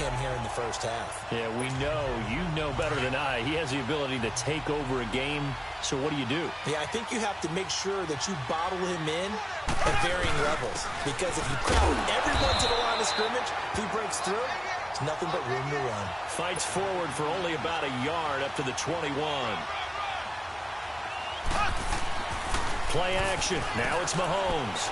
him here in the first half. Yeah, we know. You know better than I. He has the ability to take over a game. So what do you do? Yeah, I think you have to make sure that you bottle him in at varying levels. Because if you crowd everyone to the line of scrimmage, if he breaks through, there's nothing but room to run. Fights forward for only about a yard up to the 21. Play action. Now it's Mahomes.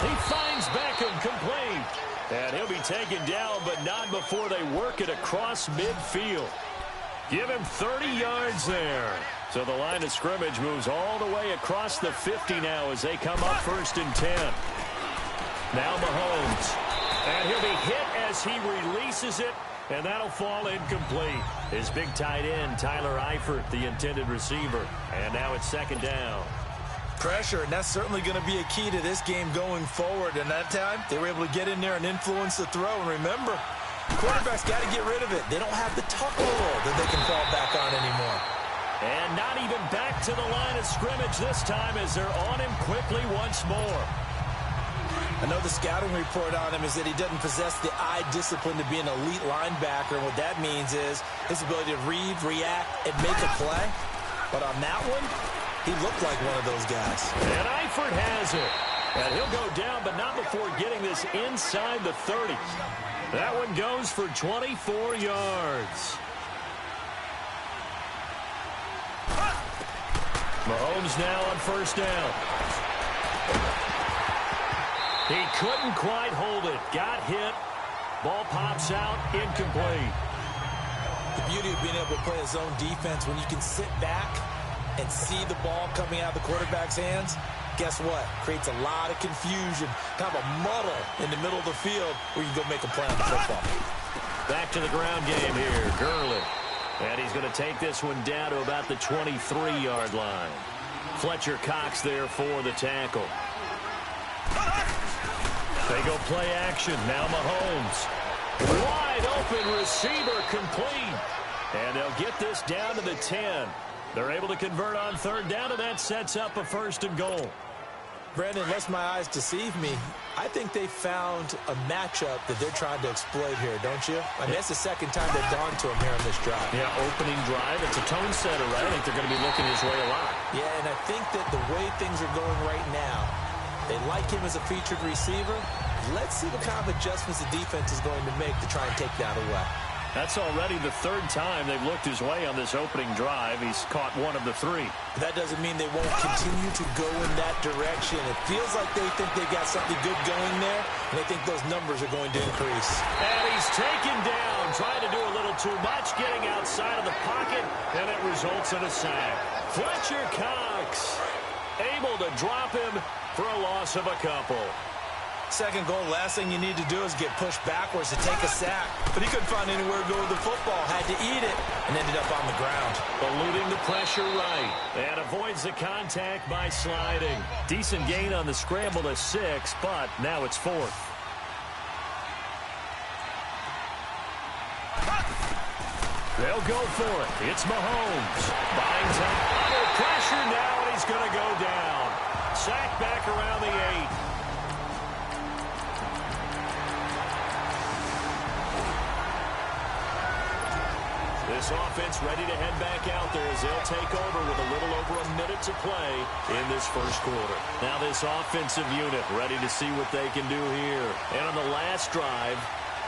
He finds Beckham complete. And he'll be taken down, but not before they work it across midfield. Give him 30 yards there. So the line of scrimmage moves all the way across the 50 now as they come up 1st and 10. Now Mahomes. And he'll be hit as he releases it, and that'll fall incomplete. His big tight end, Tyler Eifert, the intended receiver. And now it's 2nd down. Pressure, and that's certainly going to be a key to this game going forward. And that time, they were able to get in there and influence the throw. And remember, quarterback's got to get rid of it. They don't have the tuckle roll that they can fall back on anymore. And not even back to the line of scrimmage this time as they're on him quickly once more. I know the scouting report on him is that he doesn't possess the eye discipline to be an elite linebacker. And what that means is his ability to read, react, and make a play. But on that one, he looked like one of those guys. And Eifert has it. And he'll go down, but not before getting this inside the 30. That one goes for 24 yards. Mahomes now on 1st down. He couldn't quite hold it. Got hit. Ball pops out. Incomplete. The beauty of being able to play a zone defense when you can sit back and see the ball coming out of the quarterback's hands, guess what? Creates a lot of confusion, kind of a muddle in the middle of the field where you go make a play on the football. Back to the ground game here, Gurley. And he's going to take this one down to about the 23-yard line. Fletcher Cox there for the tackle. They go play action. Now Mahomes. Wide open receiver complete. And they'll get this down to the 10. They're able to convert on 3rd down, and that sets up a 1st and goal. Brandon, unless my eyes deceive me, I think they found a matchup that they're trying to exploit here, don't you? I mean, that's the 2nd time they've gone to him here on this drive. Yeah, opening drive. It's a tone setter, right? I think they're going to be looking his way a lot. Yeah, and I think that the way things are going right now, they like him as a featured receiver. Let's see what kind of adjustments the defense is going to make to try and take that away. That's already the 3rd time they've looked his way on this opening drive. He's caught 1 of the 3. But that doesn't mean they won't continue to go in that direction. It feels like they think they've got something good going there, and they think those numbers are going to increase. And he's taken down, trying to do a little too much, getting outside of the pocket, and it results in a sack. Fletcher Cox able to drop him for a loss of a couple. 2nd goal, last thing you need to do is get pushed backwards to take a sack. But he couldn't find anywhere to go with the football, had to eat it, and ended up on the ground. Eluding the pressure right, and avoids the contact by sliding. Decent gain on the scramble to 6, but now it's 4th. They'll go for it. It's Mahomes. Buying time. Under pressure now, and he's going to go down. Sack back around the 8. This offense ready to head back out there as they'll take over with a little over a minute to play in this 1st quarter. Now this offensive unit ready to see what they can do here. And on the last drive,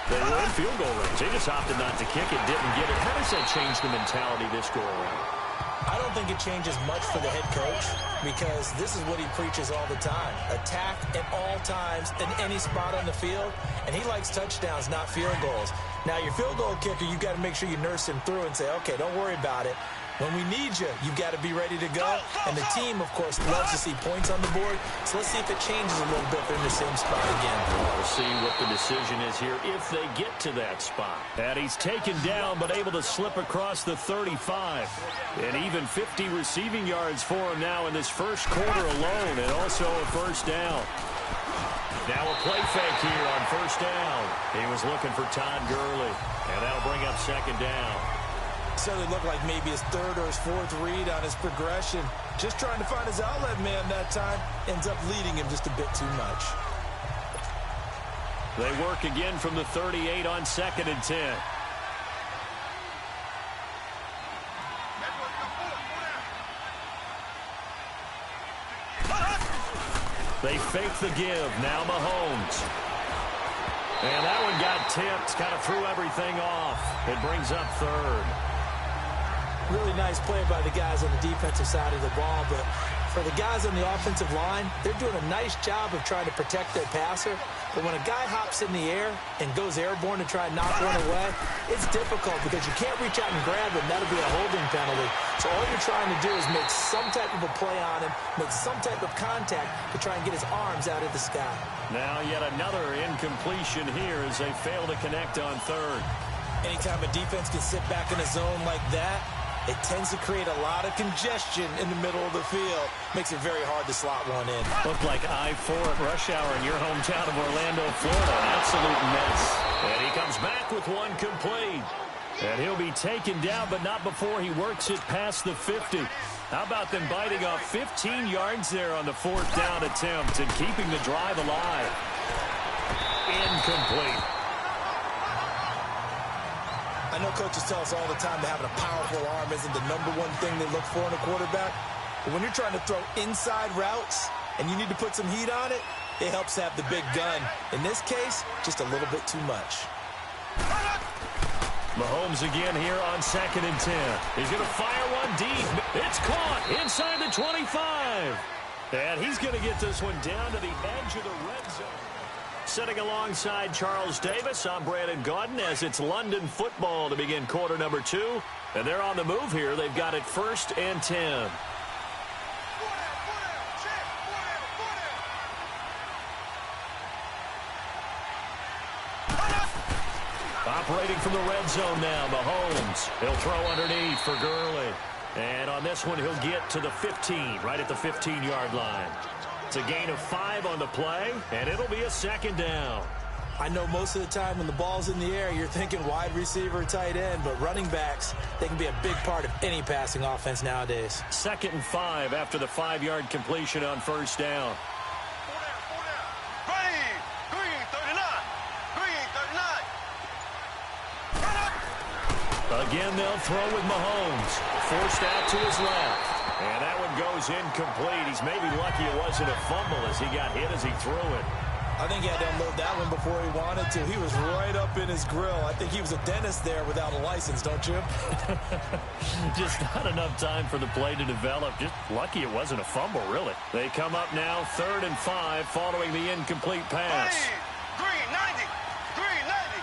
they were in field goal range. They just opted not to kick it, didn't get it. How does that change the mentality this go around? I don't think it changes much for the head coach because this is what he preaches all the time. Attack at all times in any spot on the field, and he likes touchdowns, not field goals. Now, your field goal kicker, you've got to make sure you nurse him through and say, okay, don't worry about it. When we need you, you've got to be ready to go. And the team, of course, loves to see points on the board. So let's see if it changes a little bit if they're in the same spot again. We'll see what the decision is here if they get to that spot. And he's taken down but able to slip across the 35. And even 50 receiving yards for him now in this 1st quarter alone, and also a 1st down. Now a play fake here on 1st down. He was looking for Todd Gurley, and that'll bring up 2nd down. Certainly looked like maybe his 3rd or his 4th read on his progression. Just trying to find his outlet man that time. Ends up leading him just a bit too much. They work again from the 38 on 2nd and 10. They fake the give. Now Mahomes. And that one got tipped. Kind of threw everything off. It brings up 3rd. Really nice play by the guys on the defensive side of the ball, but for the guys on the offensive line, they're doing a nice job of trying to protect their passer. But when a guy hops in the air and goes airborne to try and knock one away, it's difficult because you can't reach out and grab him. That'll be a holding penalty. So all you're trying to do is make some type of a play on him, make some type of contact to try and get his arms out of the sky. Now yet another incompletion here as they fail to connect on 3rd. Anytime a defense can sit back in a zone like that, it tends to create a lot of congestion in the middle of the field. Makes it very hard to slot one in. Looked like I-4 at rush hour in your hometown of Orlando, Florida. An absolute mess. And he comes back with one complete. And he'll be taken down, but not before he works it past the 50. How about them biting off 15 yards there on the 4th down attempt and keeping the drive alive? Incomplete. I know coaches tell us all the time that having a powerful arm isn't the #1 thing they look for in a quarterback. But when you're trying to throw inside routes and you need to put some heat on it, it helps have the big gun. In this case, just a little bit too much. Mahomes again here on 2nd and 10. He's going to fire one deep. It's caught inside the 25. And he's going to get this one down to the edge of the red zone. Sitting alongside Charles Davis, I'm Brandon Gaudin as it's London football to begin quarter number 2. And they're on the move here. They've got it 1st and 10. Operating from the red zone now, Mahomes. He'll throw underneath for Gurley. And on this one, he'll get to the 15, right at the 15-yard line. It's a gain of 5 on the play, and it'll be a 2nd down. I know most of the time when the ball's in the air, you're thinking wide receiver, tight end, but running backs, they can be a big part of any passing offense nowadays. 2nd and 5 after the 5-yard completion on 1st down. Again, they'll throw with Mahomes. Forced out to his left. And that one goes incomplete. He's maybe lucky it wasn't a fumble as he got hit as he threw it. I think he had to unload that one before he wanted to. He was right up in his grill. I think he was a dentist there without a license, don't you? Just not enough time for the play to develop. Just lucky it wasn't a fumble, really. They come up now 3rd and 5 following the incomplete pass. Green, 90. Green, 90.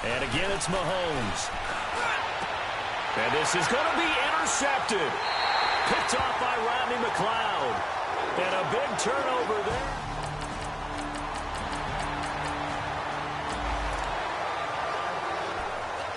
And again, it's Mahomes. And this is going to be intercepted. Picked off by Rodney McLeod. And a big turnover there.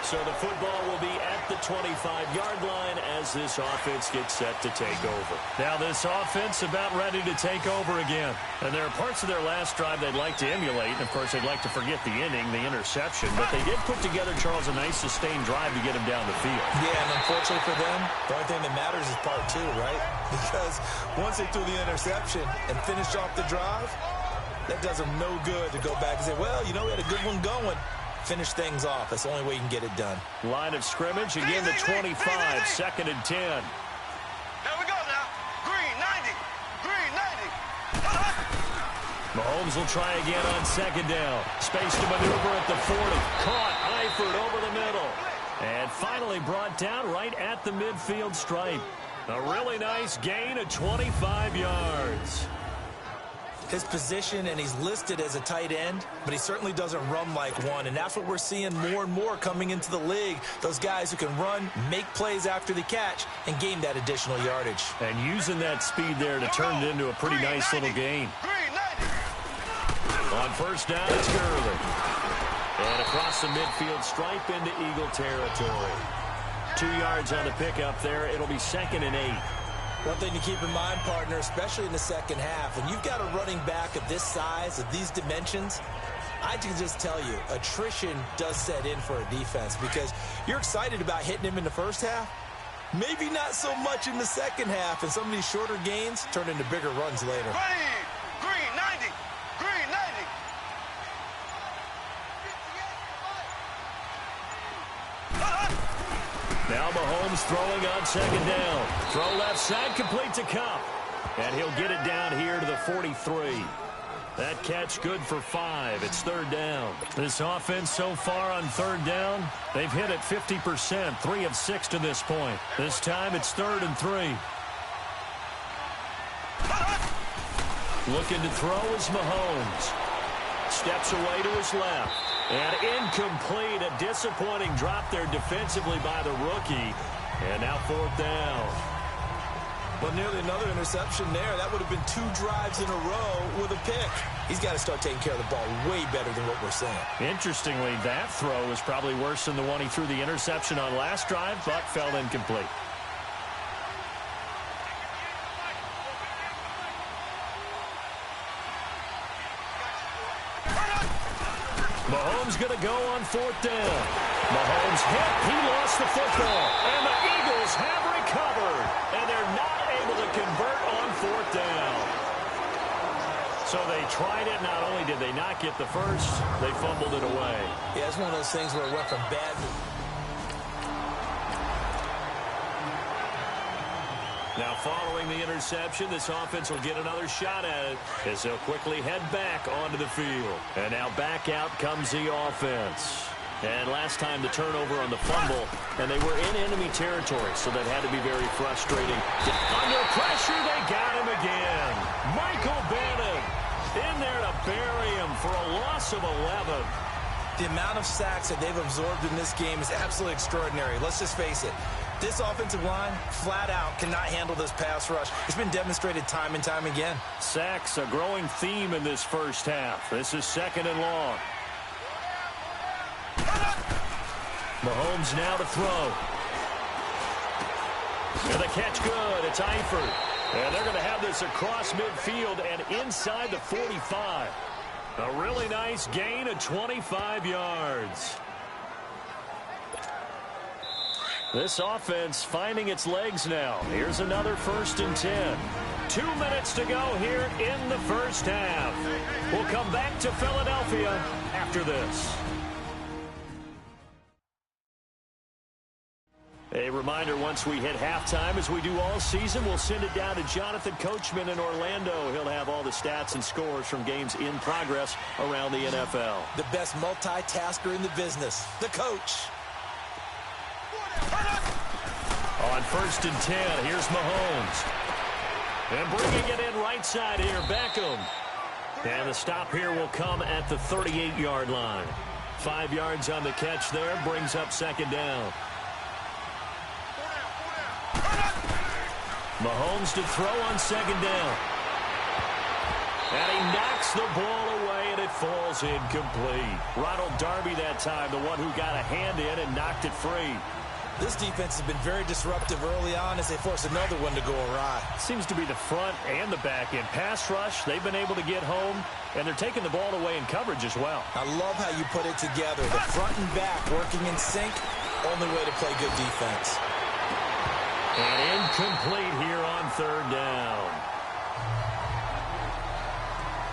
So the football will be at the 25-yard line as this offense gets set to take over. Now this offense about ready to take over again. And there are parts of their last drive they'd like to emulate. And, of course, they'd like to forget the inning, the interception. But they did put together, Charles, a nice sustained drive to get him down the field. Yeah, and unfortunately for them, the only thing that matters is part 2, right? Because once they threw the interception and finished off the drive, that does them no good to go back and say, well, you know, we had a good one going. Finish things off. That's the only way you can get it done. Line of scrimmage, again the 25, 2nd and 10. There we go now. Green, 90. Green, 90. Mahomes will try again on 2nd down. Space to maneuver at the 40. Caught, Eifert over the middle. And finally brought down right at the midfield stripe. A really nice gain of 25 yards. His position, and he's listed as a tight end, but he certainly doesn't run like one, and that's what we're seeing more and more coming into the league. Those guys who can run, make plays after the catch, and gain that additional yardage. And using that speed there to turn it into a pretty nice little gain. On 1st down, it's Gurley. And across the midfield stripe into Eagle territory. 2 yards on the pickup there. It'll be 2nd and 8. One thing to keep in mind, partner, especially in the second half, when you've got a running back of this size, of these dimensions, I can just tell you, attrition does set in for a defense because you're excited about hitting him in the first half, maybe not so much in the second half, and some of these shorter gains turn into bigger runs later. Now Mahomes throwing on second down. Throw left side, complete to Cup. And he'll get it down here to the 43. That catch good for 5. It's third down. This offense so far on third down, they've hit it 50%, 3 of 6 to this point. This time it's 3rd and 3. Looking to throw is Mahomes. Steps away to his left. And incomplete. A disappointing drop there defensively by the rookie. And now 4th down. Well, nearly another interception there. That would have been 2 drives in a row with a pick. He's got to start taking care of the ball way better than what we're seeing. Interestingly, that throw is probably worse than the one he threw the interception on last drive, but fell incomplete. Mahomes going to go on 4th down. Mahomes hit. He lost the football. And the Eagles have recovered. And they're not able to convert on 4th down. So they tried it. Not only did they not get the first, they fumbled it away. Yeah, it's one of those things where it went from bad to... Now, following the interception, this offense will get another shot at it as they'll quickly head back onto the field. And now back out comes the offense. And last time the turnover on the fumble, and they were in enemy territory, so that had to be very frustrating. Under pressure, they got him again. Michael Bannon in there to bury him for a loss of 11. The amount of sacks that they've absorbed in this game is absolutely extraordinary. Let's just face it. This offensive line, flat out, cannot handle this pass rush. It's been demonstrated time and time again. Sacks, a growing theme in this first half. This is 2nd and long. Mahomes now to throw. And the catch good. It's Eifert. And they're going to have this across midfield and inside the 45. A really nice gain of 25 yards. This offense finding its legs now. Here's another 1st and 10. 2 minutes to go here in the first half. We'll come back to Philadelphia after this. A reminder, once we hit halftime, as we do all season, we'll send it down to Jonathan Coachman in Orlando. He'll have all the stats and scores from games in progress around the NFL. The best multitasker in the business, the coach. On 1st and 10, here's Mahomes. And bringing it in right side here, Beckham. And the stop here will come at the 38-yard line. 5 yards on the catch there, brings up 2nd down. Mahomes to throw on 2nd down. And he knocks the ball away, and it falls incomplete. Ronald Darby that time, the one who got a hand in and knocked it free. This defense has been very disruptive early on as they force another one to go awry. Seems to be the front and the back end. Pass rush, they've been able to get home, and they're taking the ball away in coverage as well. I love how you put it together. The front and back working in sync, only way to play good defense. And incomplete here on 3rd down.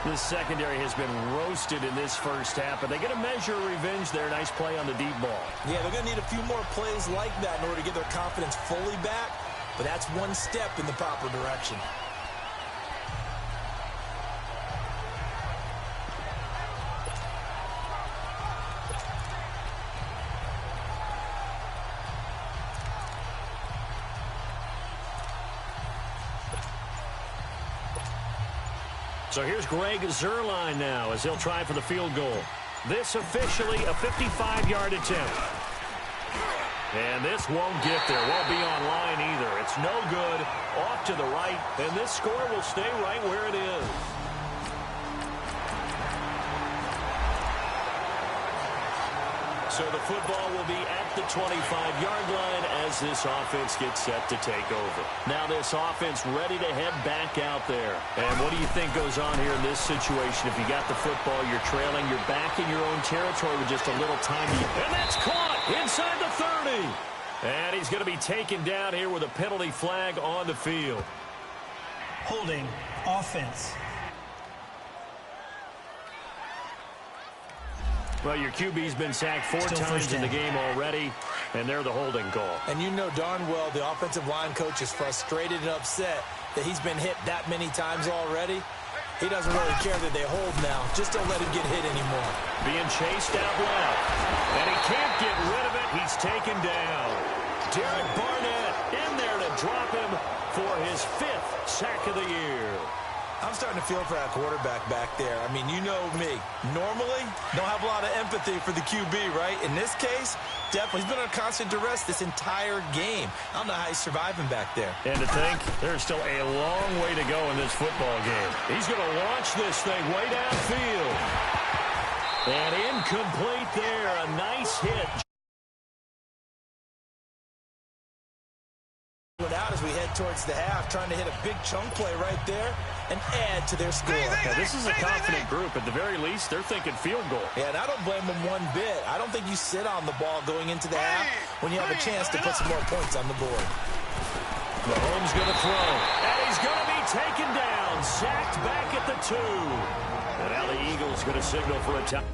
This secondary has been roasted in this first half, but they get a measure of revenge there. Nice play on the deep ball. Yeah, they're going to need a few more plays like that in order to get their confidence fully back, but that's one step in the proper direction. So here's Greg Zuerlein now as he'll try for the field goal. This officially a 55-yard attempt. And this won't get there. Won't be on line either. It's no good. Off to the right. And this score will stay right where it is. So the football will be at the 25-yard line as this offense gets set to take over. Now this offense ready to head back out there. And what do you think goes on here in this situation? If you got the football, you're trailing, you're back in your own territory with just a little time. And that's caught inside the 30. And he's going to be taken down here with a penalty flag on the field. Holding offense. Well, your QB's been sacked 4 times in the game already, and they're the holding call. And you know darn well the offensive line coach is frustrated and upset that he's been hit that many times already. He doesn't really care that they hold now. Just don't let him get hit anymore. Being chased out left, and he can't get rid of it. He's taken down. Derek Barnett in there to drop him for his 5th sack of the year. I'm starting to feel for that quarterback back there. I mean, you know me. Normally, don't have a lot of empathy for the QB, right? In this case, definitely. He's been under constant duress this entire game. I don't know how he's surviving back there. And to think, there's still a long way to go in this football game. He's going to launch this thing way downfield. And incomplete there. A nice hit. Out as we head towards the half, trying to hit a big chunk play right there and add to their score. Now, this is a confident group. At the very least, they're thinking field goal. Yeah, and I don't blame them one bit. I don't think you sit on the ball going into the half when you have a chance to put some more points on the board. Mahomes going to throw, and he's going to be taken down, sacked back at the 2. And now the Eagles going to signal for a time.